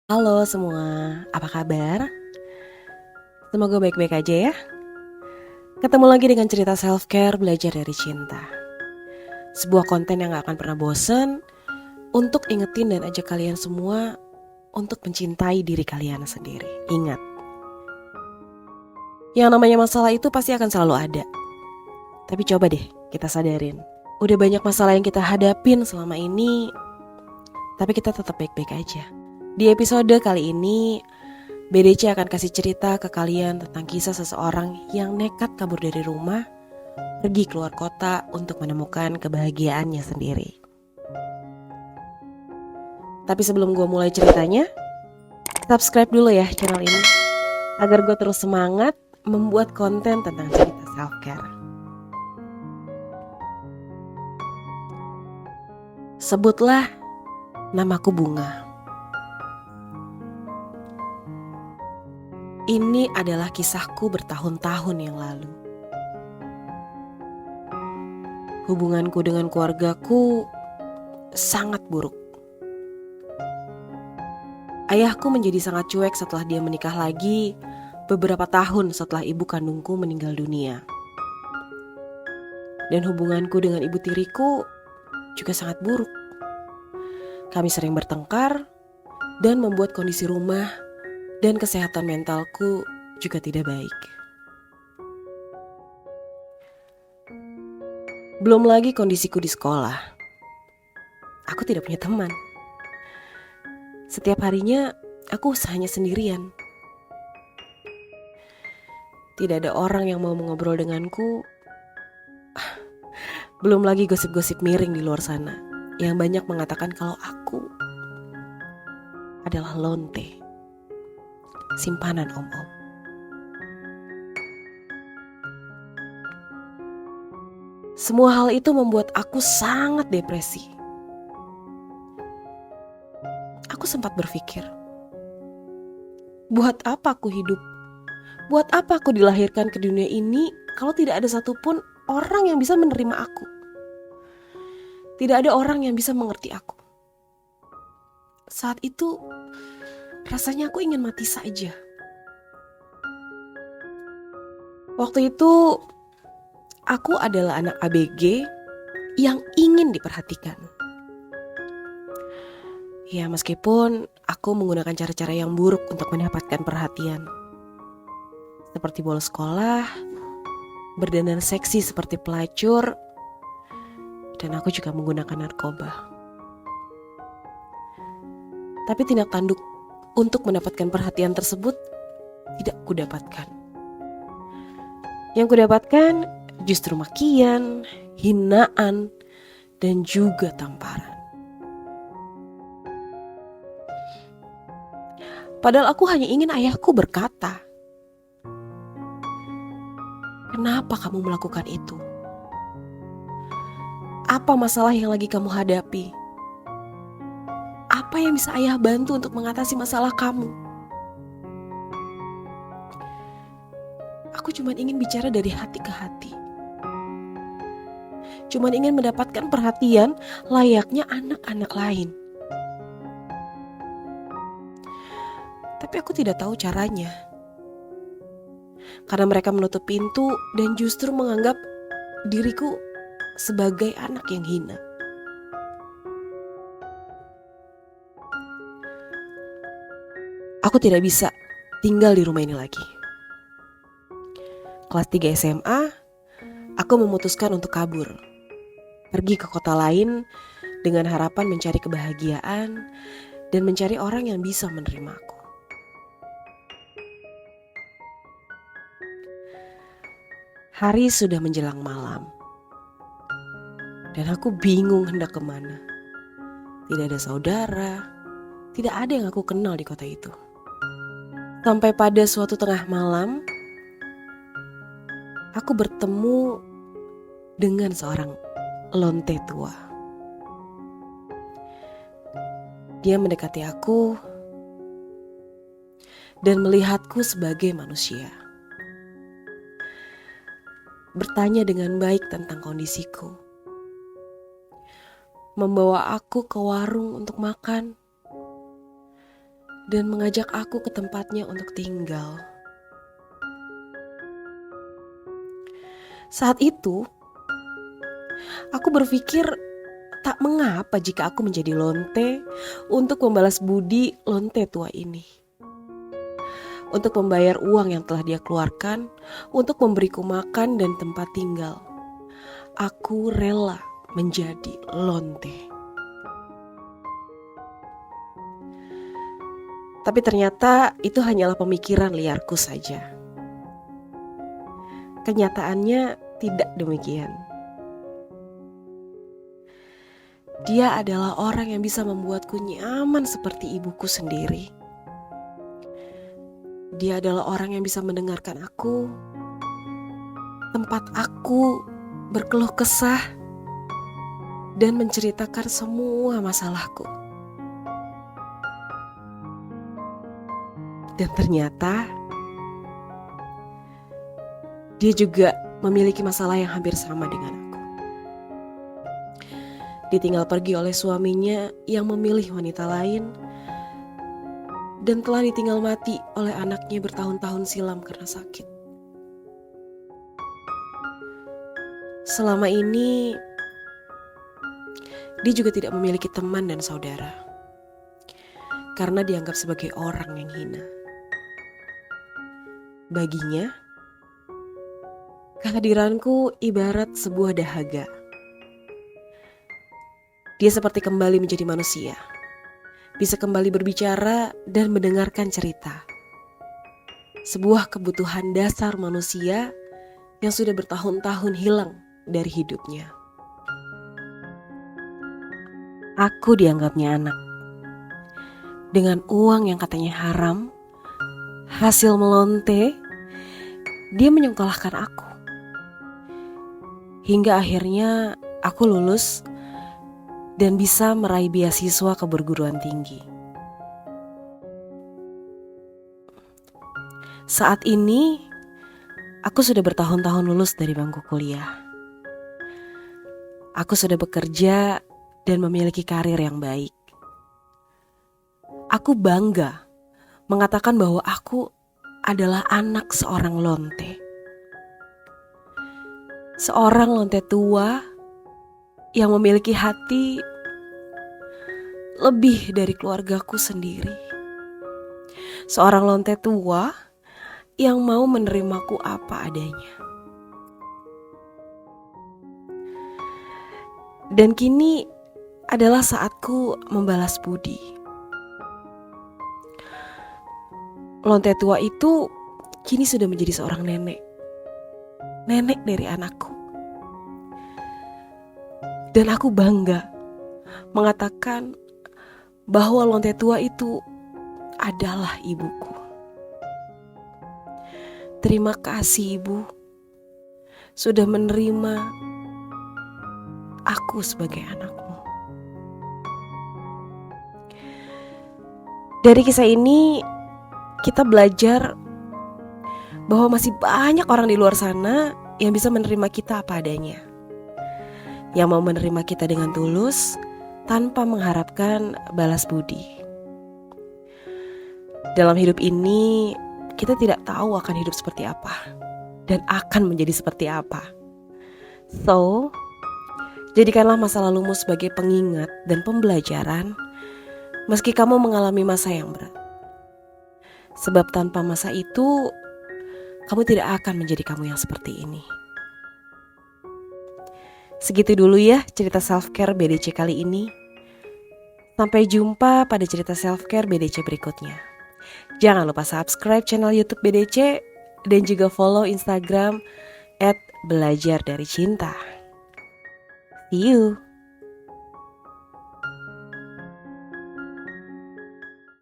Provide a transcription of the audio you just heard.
Halo semua, apa kabar? Semoga baik-baik aja ya. Ketemu lagi dengan cerita self-care belajar dari cinta. Sebuah konten yang gak akan pernah bosen untuk ingetin dan ajak kalian semua untuk mencintai diri kalian sendiri. Ingat, yang namanya masalah itu pasti akan selalu ada. Tapi coba deh kita sadarin, udah banyak masalah yang kita hadapin selama ini, tapi kita tetap baik-baik aja. Di episode kali ini, BDC akan kasih cerita ke kalian tentang kisah seseorang yang nekat kabur dari rumah, pergi keluar kota untuk menemukan kebahagiaannya sendiri. Tapi sebelum gue mulai ceritanya, subscribe dulu ya channel ini, agar gue terus semangat membuat konten tentang cerita self-care. Sebutlah namaku Bunga. Ini adalah kisahku bertahun-tahun yang lalu. Hubunganku dengan keluargaku sangat buruk. Ayahku menjadi sangat cuek setelah dia menikah lagi beberapa tahun setelah ibu kandungku meninggal dunia. Dan hubunganku dengan ibu tiriku juga sangat buruk. Kami sering bertengkar dan membuat kondisi rumah dan kesehatan mentalku juga tidak baik. Belum lagi kondisiku di sekolah. Aku tidak punya teman. Setiap harinya aku hanya sendirian. Tidak ada orang yang mau mengobrol denganku. Belum lagi gosip-gosip miring di luar sana yang banyak mengatakan kalau aku adalah lonte, simpanan om-om. Semua hal itu membuat aku sangat depresi. Aku sempat berpikir, buat apa aku hidup? Buat apa aku dilahirkan ke dunia ini kalau tidak ada satupun orang yang bisa menerima aku? Tidak ada orang yang bisa mengerti aku. Saat itu rasanya aku ingin mati saja. Waktu itu aku adalah anak ABG yang ingin diperhatikan. Ya, meskipun aku menggunakan cara-cara yang buruk untuk mendapatkan perhatian. Seperti bolos sekolah, berdandan seksi seperti pelacur, dan aku juga menggunakan narkoba. Tapi tindak tanduk untuk mendapatkan perhatian tersebut tidak kudapatkan. Yang kudapatkan justru makian, hinaan, dan juga tamparan. Padahal aku hanya ingin ayahku berkata, "Kenapa kamu melakukan itu? Apa masalah yang lagi kamu hadapi? Apa yang bisa ayah bantu untuk mengatasi masalah kamu?" Aku cuma ingin bicara dari hati ke hati. Cuma ingin mendapatkan perhatian layaknya anak-anak lain. Tapi aku tidak tahu caranya. Karena mereka menutup pintu dan justru menganggap diriku sebagai anak yang hina. Aku tidak bisa tinggal di rumah ini lagi. Kelas 3 SMA, aku memutuskan untuk kabur. Pergi ke kota lain dengan harapan mencari kebahagiaan dan mencari orang yang bisa menerima aku. Hari sudah menjelang malam, dan aku bingung hendak kemana. Tidak ada saudara, tidak ada yang aku kenal di kota itu. Sampai pada suatu tengah malam, aku bertemu dengan seorang lonte tua. Dia mendekati aku dan melihatku sebagai manusia. Bertanya dengan baik tentang kondisiku. Membawa aku ke warung untuk makan. dan mengajak aku ke tempatnya untuk tinggal. Saat itu, aku berpikir tak mengapa jika aku menjadi lonte untuk membalas budi lonte tua ini. Untuk membayar uang yang telah dia keluarkan, untuk memberiku makan dan tempat tinggal. Aku rela menjadi lonte. Tapi ternyata itu hanyalah pemikiran liarku saja. Kenyataannya tidak demikian. Dia adalah orang yang bisa membuatku nyaman seperti ibuku sendiri. Dia adalah orang yang bisa mendengarkan aku, tempat aku berkeluh kesah, dan menceritakan semua masalahku. Dan ternyata dia juga memiliki masalah yang hampir sama dengan aku. Ditinggal pergi oleh suaminya yang memilih wanita lain, dan telah ditinggal mati oleh anaknya bertahun-tahun silam karena sakit. Selama ini, dia juga tidak memiliki teman dan saudara, karena dianggap sebagai orang yang hina. Baginya, kehadiranku ibarat sebuah dahaga. Dia seperti kembali menjadi manusia, bisa kembali berbicara dan mendengarkan cerita. Sebuah kebutuhan dasar manusia yang sudah bertahun-tahun hilang dari hidupnya. Aku dianggapnya anak. Dengan uang yang katanya haram, hasil melonte, dia menyengkolahkan aku. Hingga akhirnya aku lulus dan bisa meraih beasiswa ke perguruan tinggi. Saat ini, aku sudah bertahun-tahun lulus dari bangku kuliah. Aku sudah bekerja dan memiliki karir yang baik. Aku bangga mengatakan bahwa aku adalah anak seorang lonte. Seorang lonte tua yang memiliki hati lebih dari keluargaku sendiri. Seorang lonte tua yang mau menerimaku apa adanya. Dan kini adalah saatku membalas budi. Lonte tua itu kini sudah menjadi seorang nenek. Nenek dari anakku. Dan aku bangga mengatakan bahwa lonte tua itu adalah ibuku. Terima kasih Ibu, sudah menerima aku sebagai anakmu. Dari kisah ini kita belajar bahwa masih banyak orang di luar sana yang bisa menerima kita apa adanya, yang mau menerima kita dengan tulus tanpa mengharapkan balas budi. Dalam hidup ini kita tidak tahu akan hidup seperti apa dan akan menjadi seperti apa. So, jadikanlah masa lalumu sebagai pengingat dan pembelajaran meski kamu mengalami masa yang berat. Sebab tanpa masa itu, kamu tidak akan menjadi kamu yang seperti ini. Segitu dulu ya cerita self-care BDC kali ini. Sampai jumpa pada cerita self-care BDC berikutnya. Jangan lupa subscribe channel YouTube BDC dan juga follow Instagram @belajar dari cinta. See you.